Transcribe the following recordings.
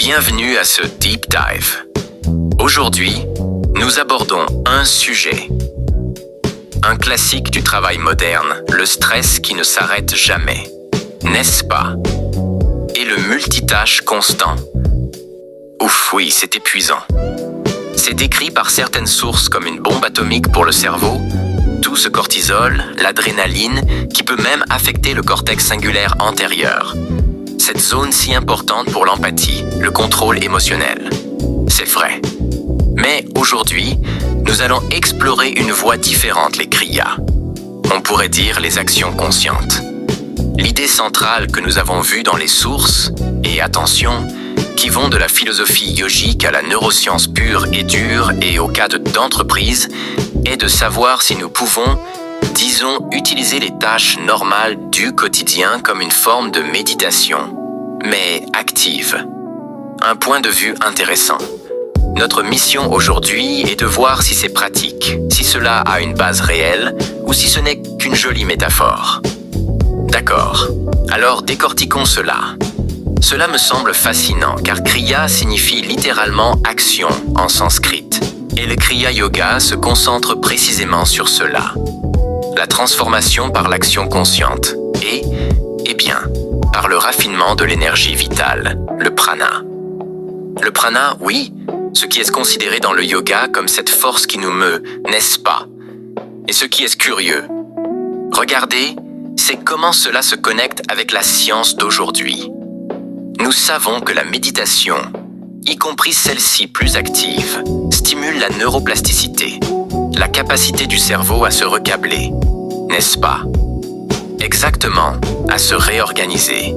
Bienvenue à ce Deep Dive. Aujourd'hui, nous abordons un sujet. Un classique du travail moderne, le stress qui ne s'arrête jamais. N'est-ce pas? Et le multitâche constant. Ouf, oui, c'est épuisant. C'est décrit par certaines sources comme une bombe atomique pour le cerveau, tout ce cortisol, l'adrénaline, qui peut même affecter le cortex singulaire antérieur. Cette zone si importante pour l'empathie, le contrôle émotionnel. C'est vrai. Mais aujourd'hui, nous allons explorer une voie différente, les kriyas. On pourrait dire les actions conscientes. L'idée centrale que nous avons vue dans les sources, et attention, qui vont de la philosophie yogique à la neuroscience pure et dure et au cadre d'entreprise, est de savoir si nous pouvons, disons, utiliser les tâches normales du quotidien comme une forme de méditation, mais active. Un point de vue intéressant. Notre mission aujourd'hui est de voir si c'est pratique, si cela a une base réelle ou si ce n'est qu'une jolie métaphore. D'accord, alors décortiquons cela. Cela me semble fascinant car kriya signifie littéralement action en sanskrit. Et le kriya yoga se concentre précisément sur cela. La transformation par l'action consciente et, par le raffinement de l'énergie vitale, le prana. Le prana, oui, ce qui est considéré dans le yoga comme cette force qui nous meut, n'est-ce pas? Et ce qui est curieux, regardez, c'est comment cela se connecte avec la science d'aujourd'hui. Nous savons que la méditation, y compris celle-ci plus active, stimule la neuroplasticité, la capacité du cerveau à se recabler, n'est-ce pas? Exactement, à se réorganiser.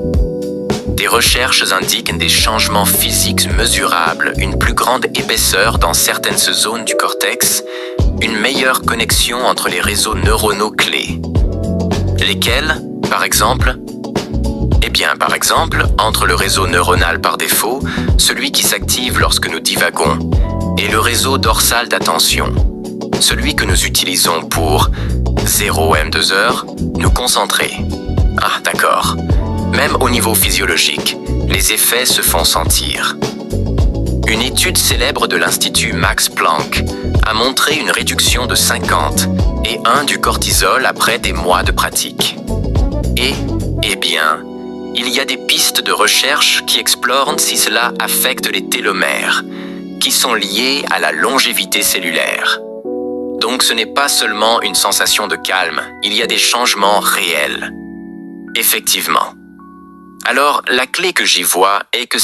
Des recherches indiquent des changements physiques mesurables, une plus grande épaisseur dans certaines zones du cortex, une meilleure connexion entre les réseaux neuronaux clés. Lesquels, par exemple? Par exemple, entre le réseau neuronal par défaut, celui qui s'active lorsque nous divagons, et le réseau dorsal d'attention, celui que nous utilisons pour 0M2 nous concentrer. Ah, d'accord. Même au niveau physiologique, les effets se font sentir. Une étude célèbre de l'Institut Max Planck a montré une réduction de 50 et 1 du cortisol après des mois de pratique. Et, il y a des pistes de recherche qui explorent si cela affecte les télomères, qui sont liés à la longévité cellulaire. Donc ce n'est pas seulement une sensation de calme, il y a des changements réels. Effectivement. Alors, la clé que j'y vois est que